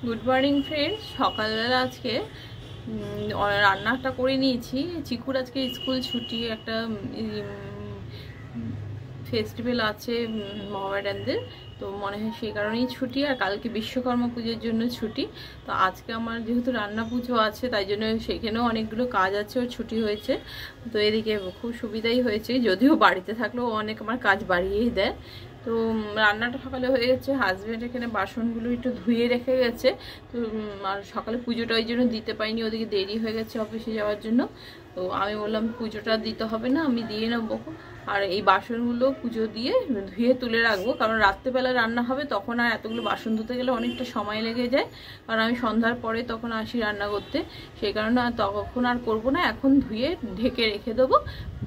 Good morning friends. সকালবেলা আজকে রান্নাটা করে নিয়েছি। চিকুর আজকে স্কুল ছুটি, একটা ফেস্টিভ্যাল আছে মোহামেডানদের, তো মনে হয় সেই কারণেই ছুটি। আর কালকে বিশ্বকর্মা পুজোর জন্য ছুটি। তো আজকে আমার যেহেতু রান্না পুজো আছে, তাই জন্য সেখানেও অনেকগুলো কাজ আছে, ওর ছুটি হয়েছে। তো এদিকে খুব সুবিধাই হয়েছে, যদিও বাড়িতে থাকলেও অনেক আমার কাজ বাড়িয়েই দেয়। তো রান্নাটা সকালে হয়ে গেছে। হাজব্যান্ড এখানে বাসনগুলো একটু ধুয়ে রেখে গেছে। তো আর সকালে পুজোটা ওই জন্য দিতে পারিনি, ওদিকে দেরি হয়ে গেছে অফিসে যাওয়ার জন্য। তো আমি বললাম পুজোটা দিতে হবে না, আমি দিয়ে নেবো। আর এই বাসনগুলো পুজো দিয়ে ধুয়ে তুলে রাখবো, কারণ রাত্রেবেলা রান্না হবে, তখন আর এতগুলো বাসন ধুতে গেলে অনেকটা সময় লেগে যায়। কারণ আমি সন্ধ্যার পরে তখন আসি রান্না করতে, সেই কারণে তখন আর করবো না। এখন ধুয়ে ঢেকে রেখে দেবো,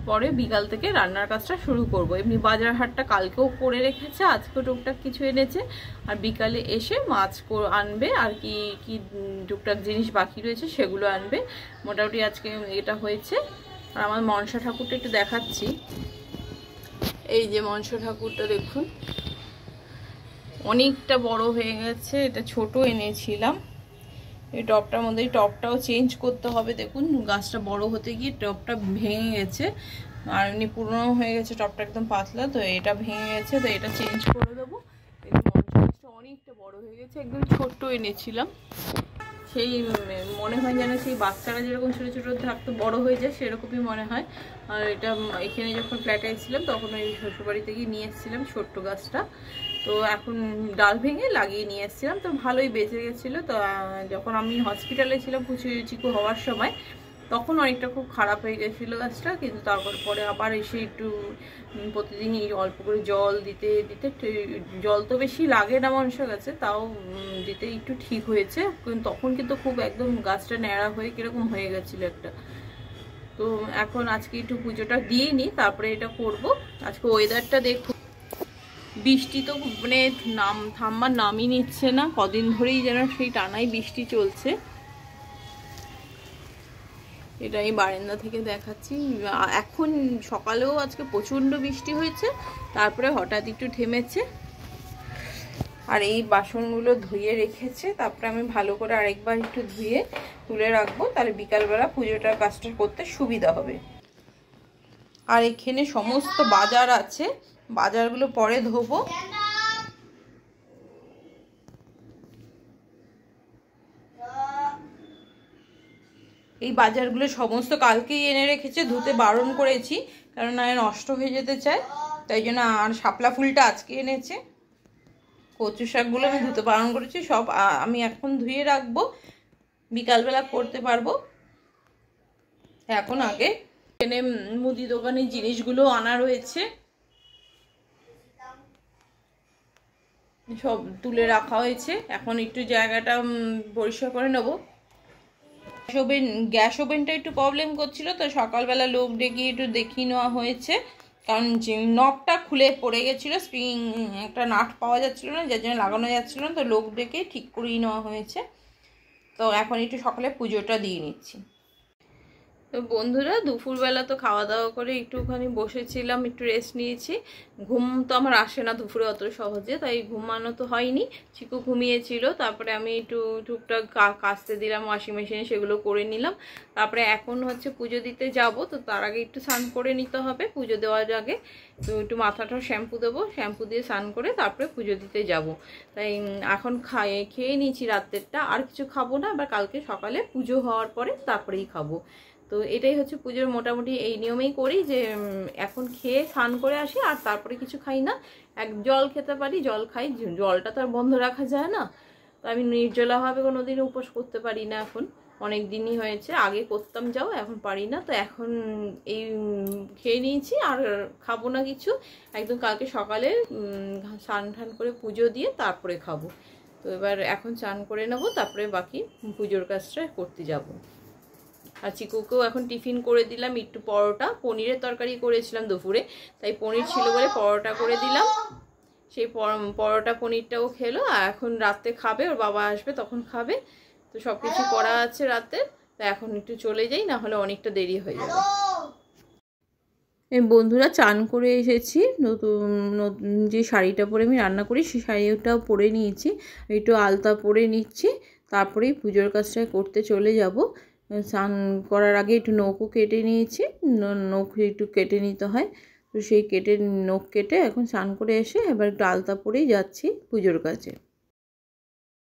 পরে বিকাল থেকে রান্নার কাজটা শুরু করব। এমনি বাজার হাটটা কালকেও করে রেখেছে, আজকেও টুকটাক কিছু এনেছে। আর বিকালে এসে মাছ আনবে, আর কি কি টুকটাক জিনিস বাকি রয়েছে সেগুলো আনবে। মোটামুটি আজকে এটা হয়েছে। আর আমার মনসা ঠাকুরটা একটু দেখাচ্ছি। এই যে মনসা ঠাকুরটা দেখুন, অনেকটা বড় হয়ে গেছে। এটা ছোট এনেছিলাম। এই টপটার মধ্যে, এই টপটাও চেঞ্জ করতে হবে। দেখুন গাছটা বড় হতে গিয়ে টপটা ভেঙে গেছে, আর এমনি পুরনো হয়ে গেছে টপটা, একদম পাতলা। তো এটা ভেঙে গেছে, তো এটা চেঞ্জ করে দেবো। দেখুন মনসা গাছটা অনেকটা বড় হয়ে গেছে, একদম ছোট্ট এনেছিলাম। সেই মনে হয় যেন সেই বাচ্চারা যেরকম ছোটো ছোটো থাকতো বড় হয়ে যায়, সেরকমই মনে হয়। আর এটা এখানে যখন ফ্ল্যাটে এসেছিলাম তখন ওই শ্বশুরবাড়ি থেকে নিয়ে এসেছিলাম ছোট্ট গাছটা। তো এখন ডাল ভেঙে লাগিয়ে নিয়ে এসেছিলাম, তো ভালোই বেঁচে গেছিলো। তো যখন আমি হসপিটালে ছিলাম চিকু হওয়ার সময়, তখন অনেকটা খুব খারাপ হয়ে গেছিলো গাছটা। কিন্তু তারপর পরে আবার এসে একটু প্রতিদিনই অল্প করে জল দিতে দিতে, জল তো বেশি লাগে না মনসা গাছে, তাও দিতে একটু ঠিক হয়েছে। কিন্তু তখন কিন্তু খুব একদম গাছটা ন্যাড়া হয়ে কিরকম হয়ে গেছিলো একটা। তো এখন আজকে একটু পুজোটা দিয়ে নিই, তারপরে এটা করব। আজকে ওয়েদারটা দেখুন, বৃষ্টি তো মানে থামবার নামই নিচ্ছে না, কদিন ধরেই যেন সেই টানাই বৃষ্টি চলছে। এটা এই বারান্দা থেকে দেখাচ্ছি। এখন সকালেও আজকে প্রচণ্ড বৃষ্টি হয়েছে, তারপরে হঠাৎ একটু থেমেছে। আর এই বাসনগুলো ধুয়ে রেখেছে, তারপরে আমি ভালো করে আরেকবার একটু ধুয়ে তুলে রাখবো, তাহলে বিকালবেলা পুজোটার কাজটা করতে সুবিধা হবে। আর এখানে সমস্ত বাজার আছে, বাজারগুলো পরে ধোবো। এই বাজারগুলো সমস্ত কালকেই এনে রেখেছে, ধুতে বারণ করেছি, কারণ নষ্ট হয়ে যেতে চায়, তাই জন্য। আর শাপলা ফুলটা আজকে এনেছে। কচু শাকগুলো আমি ধুতে বারণ করেছি, সব আমি এখন ধুয়ে রাখবো, বিকালবেলা করতে পারবো। এখন আগে এখানে মুদি দোকানের জিনিসগুলো আনা রয়েছে, সব তুলে রাখা হয়েছে। এখন একটু জায়গাটা পরিষ্কার করে নেবো। গ্যাস ওভেনটা একটু প্রবলেম করছিল, তো সকালবেলা লোক ডেকে একটু দেখিয়ে নেওয়া হয়েছে, কারণ নবটা খুলে পড়ে গেছিলো, স্প্রিং একটা নাট পাওয়া যাচ্ছিল না, যার জন্য লাগানো যাচ্ছিল না। তো লোক ডেকে ঠিক করিয়ে নেওয়া হয়েছে। তো এখন একটু সকালে পুজোটা দিয়ে নিচ্ছি। তো বন্ধুরা, দুপুরবেলা তো খাওয়া দাওয়া করে একটুখানি বসেছিলাম, একটু রেস্ট নিয়েছি। ঘুম তো আমার আসে না দুপুরে অত সহজে, তাই ঘুমানো তো হয়নি। চিকু ঘুমিয়েছিল, তারপরে আমি একটু টুকটাক কাচতে দিলাম ওয়াশিং মেশিনে, সেগুলো করে নিলাম। তারপরে এখন হচ্ছে পুজো দিতে যাব, তো তার আগে একটু স্নান করে নিতে হবে। পুজো দেওয়ার আগে তো একটু মাথাটা শ্যাম্পু দেবো, শ্যাম্পু দিয়ে স্নান করে তারপরে পুজো দিতে যাব। তাই এখন খেয়ে নিয়েছি রাত্রেরটা, আর কিছু খাবো না। আবার কালকে সকালে পুজো হওয়ার পরে তারপরেই খাবো। তো এটাই হচ্ছে পুজোর মোটামুটি এই নিয়মেই করি, যে এখন খেয়ে স্নান করে আসি আর তারপরে কিছু খাই না। জল খেতে পারি, জল খাই, জলটা তো আর বন্ধ রাখা যায় না। তো আমি নির্জলাভাবে কোনোদিন উপোস করতে পারি না, এখন অনেক দিনই হয়েছে। আগে করতাম যাও, এখন পারি না। তো এখন এই খেয়ে নিয়েছি, আর খাবো না কিছু। একদম কালকে সকালে স্নান টান করে পুজো দিয়ে তারপরে খাবো। তো এবার এখন স্নান করে নেবো, তারপরে বাকি পুজোর কাজটা করতে যাব। আর চিকুকেও এখন টিফিন করে দিলাম একটু পরোটা, পনিরের তরকারি করেছিলাম দুপুরে, তাই পনির ছিল বলে পরোটা করে দিলাম। সেই পরোটা পনিরটাও খেলো, আর এখন রাতে খাবে, ওর বাবা আসবে তখন খাবে। তো সব কিছু করা আছে রাতে, তো এখন একটু চলে যাই, না হলে অনেকটা দেরি হয়ে যাবে। বন্ধুরা, চান করে এসেছি। নতুন যে শাড়িটা পরে আমি রান্না করি, সেই শাড়িটাও পরে নিয়েছি, একটু আলতা পরে নিচ্ছি। তারপরেই পুজোর কাজটা করতে চলে যাব। স্নান করার আগে একটু নখও কেটে নিয়েছি, নখ একটু কেটে নিতে হয়, তো সেই নখ কেটে এখন স্নান করে এসে এবার একটু আলতা পরেই যাচ্ছি পুজোর কাছে।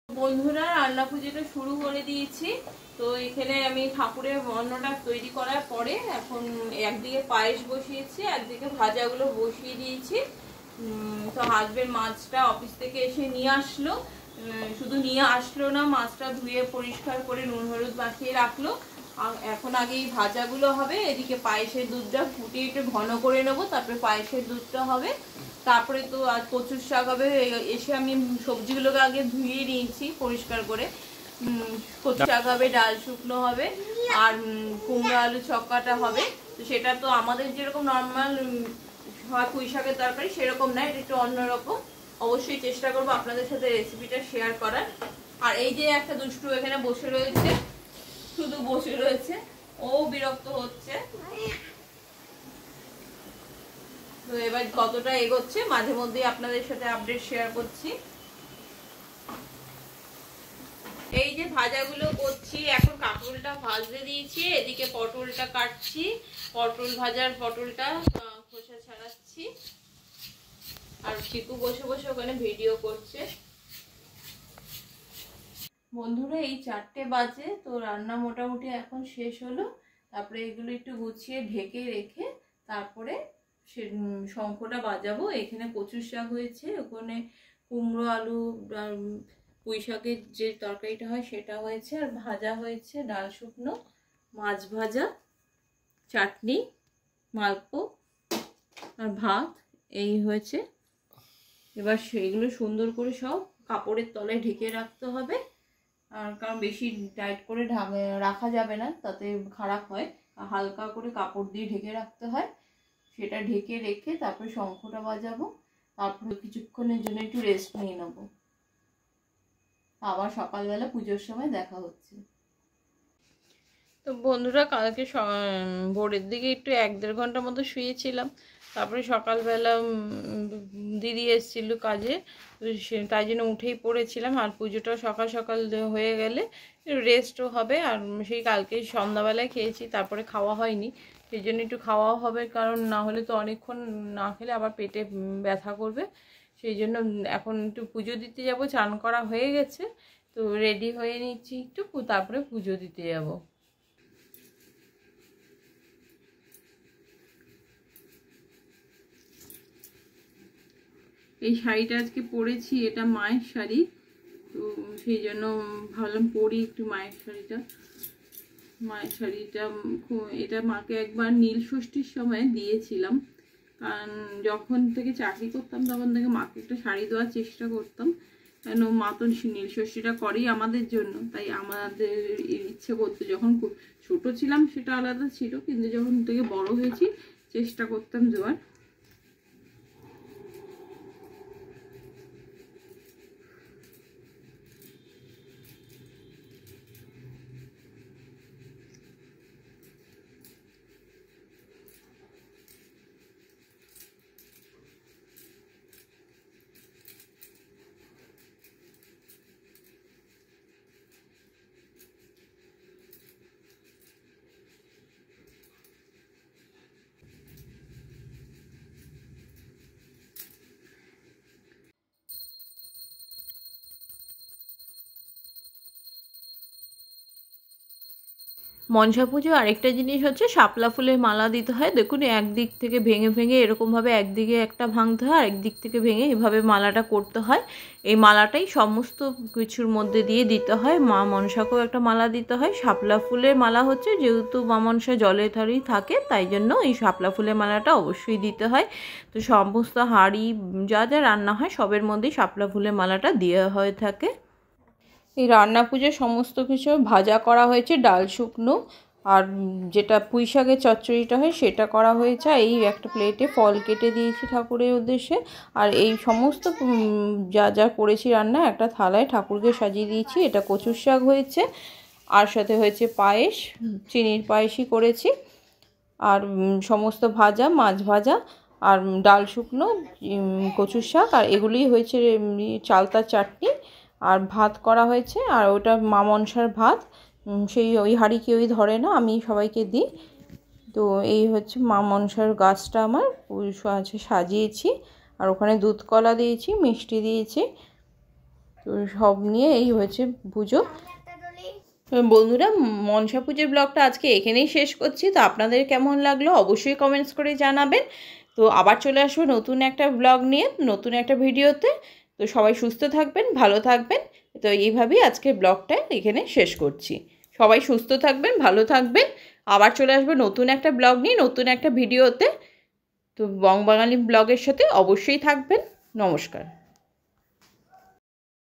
বন্ধুরা রান্না পুজোটা শুরু করে দিয়েছি। তো এখানে আমি ঠাকুরের অন্নটা তৈরি করার পরে এখন একদিকে পায়েস বসিয়েছি, একদিকে ভাজাগুলো বসিয়ে দিয়েছি। তো হাজবেন্ড মাছটা অফিস থেকে এসে নিয়ে আসলো, শুধু নিয়ে আসলো না, মাছটা ধুয়ে পরিষ্কার করে নুন হলুদ মাখিয়ে রাখলো। এখন আগে এই ভাজাগুলো হবে, এদিকে পায়েসের দুধটা ফুটিয়ে একটু ঘন করে নেবো, তারপরে পায়েসের দুধটা হবে, তারপরে তো আর কচুর শাক হবে। এসে আমি সবজিগুলোকে আগে ধুয়ে নিয়েছি পরিষ্কার করে। কচু শাক হবে, ডাল শুকনো হবে, আর কুমড়ো আলু চক্কাটা হবে। তো সেটা তো আমাদের যেরকম নর্মাল হয় পুঁই শাকের তরকারি সেরকম না, এটা একটু অন্যরকম। অবশ্যই চেষ্টা করবো আপনাদের সাথে রেসিপিটা শেয়ার করার। আর এই যে একটা দুষ্টু এখানে বসে রয়েছে, শুধু বসে রয়েছে, ও বিরক্ত হচ্ছে। তো এবার কতটা এগোচ্ছে মাঝে মধ্যে আপনাদের সাথে আপডেট শেয়ার করছি। এই যে ভাজাগুলো করছি, এখন কাঁকরোলটা ভাজতে দিয়েছি, এদিকে পটলটা কাটছি, পটল ভাজার পটলটা খোসা ছাড়াচ্ছি, আর চিকু বসে বসে ওখানে ভিডিও করছে। বন্ধুরা এই 4টে বাজে, তো রান্না মোটামুটি এখন শেষ হলো। তারপরে এগুলো একটু গুছিয়ে ঢেকে রেখে তারপরে সে শঙ্খটা বাজাবো। এখানে কচুর শাক হয়েছে, ওখানে কুমড়ো আলু আর পুঁই শাকের যে তরকারিটা হয় সেটা হয়েছে, আর ভাজা হয়েছে ডাল শুকনো, মাছ ভাজা, চাটনি, মালপো আর ভাত, এই হয়েছে। এবার সেইগুলো সুন্দর করে সব কাপড়ের তলায় ঢেকে রাখতে হবে, আর কারণ বেশি টাইট করে রাখা যাবে না, তাতে খারাপ হয়। হালকা করে কাপড় দিয়ে ঢেকে রাখতে হয়। সেটা ঢেকে রেখে তারপরে শঙ্খটা বাজাবো, তারপরে কিছুক্ষণের জন্য একটু রেস্ট নিয়ে নেবো। আবার সকালবেলা পুজোর সময় দেখা হচ্ছে। তো বন্ধুরা কালকে ভোরের দিকে একটু 1-1.5 ঘন্টার মতো শুয়েছিলাম। তারপরে সকালবেলা দিদি এসেছিল কাজে, তাই জন্য উঠেই পড়েছিলাম। আর পুজোটা সকাল সকাল হয়ে গেলে রেস্টও হবে। আর সেই কালকে সন্ধ্যাবেলায় খেয়েছি, তারপরে খাওয়া হয়নি, সেই জন্য একটু খাওয়াও হবে, কারণ না হলে তো অনেকক্ষণ না খেলে আবার পেটে ব্যথা করবে। সেই জন্য এখন একটু পুজো দিতে যাব। চান করা হয়ে গেছে, তো রেডি হয়ে নিচ্ছি একটু, তারপরে পুজো দিতে যাব। এই শাড়িটা আজকে পরেছি, এটা মায়ের শাড়ি, তো সেই জন্য ভাবলাম পরি একটু মায়ের শাড়িটা। মায়ের শাড়িটা এটা মাকে একবার নীল ষষ্ঠীর সময় দিয়েছিলাম, কারণ যখন থেকে চাকরি করতাম তখন থেকে মাকে একটা শাড়ি দেওয়ার চেষ্টা করতাম, কেন মা তো নীল ষষ্ঠীটা করেই আমাদের জন্য, তাই আমাদের ইচ্ছে করতো। যখন ছোট ছিলাম সেটা আলাদা ছিল, কিন্তু যখন থেকে বড় হয়েছি চেষ্টা করতাম দেওয়ার। মনসা পুজো আরেকটা জিনিস হচ্ছে শাপলা ফুলের মালা দিতে হয়। দেখুন একদিক থেকে ভেঙে ভেঙে এরকমভাবে একদিকে একটা ভাঙতে হয়, আর একদিক থেকে ভেঙে এভাবে মালাটা করতে হয়। এই মালাটাই সমস্ত কিছুর মধ্যে দিয়ে দিতে হয়। মা মনসাকেও একটা মালা দিতে হয়। শাপলা ফুলের মালা হচ্ছে, যেহেতু মা মনসা জলের ধারেই থাকে, তাই জন্য এই শাপলা ফুলের মালাটা অবশ্যই দিতে হয়। তো সমস্ত হাঁড়ি যা যা রান্না হয় সবের মধ্যেই শাপলা ফুলের মালাটা দেওয়া হয়ে থাকে। এই রান্না পুজো সমস্ত কিছু ভাজা করা হয়েছে, ডাল শুকনো, আর যেটা পুঁই শাকের চচ্চড়িটা হয় সেটা করা হয়েছে। এই একটা প্লেটে ফল কেটে দিয়েছি ঠাকুরের উদ্দেশ্যে, আর এই সমস্ত যা যা করেছি রান্না একটা থালায় ঠাকুরকে সাজিয়ে দিয়েছি। এটা কচুর শাক হয়েছে, আর সাথে হয়েছে পায়েস, চিনির পায়েসই করেছি, আর সমস্ত ভাজা, মাছ ভাজা, আর ডাল শুকনো, কচুর শাক, আর এগুলোই হয়েছে চালতার চাটনি, আর ভাত করা হয়েছে, আর ওটা মা মনসার ভাত, সেই ওই হাঁড়ি কেউই ধরে না, আমি সবাইকে দিই। তো এই হচ্ছে মা মনসার গাছটা আমার আছে, সাজিয়েছি। আর ওখানে দুধ কলা দিয়েছি, মিষ্টি দিয়েছি। তো সব নিয়ে এই হয়েছে পুজো। বন্ধুরা, মনসা পুজোর ব্লগটা আজকে এখানেই শেষ করছি। তো আপনাদের কেমন লাগলো অবশ্যই কমেন্টস করে জানাবেন। তো আবার চলে আসবো নতুন একটা ব্লগ নিয়ে, নতুন একটা ভিডিওতে। তো সবাই সুস্থ থাকবেন, ভালো থাকবেন। তো এইভাবেই আজকের ব্লগটা এখানে শেষ করছি। সবাই সুস্থ থাকবেন, ভালো থাকবেন। আবার চলে আসবো নতুন একটা ব্লগ নিয়ে, নতুন একটা ভিডিওতে। তো বং বাঙালি ব্লগের সাথে অবশ্যই থাকবেন। নমস্কার।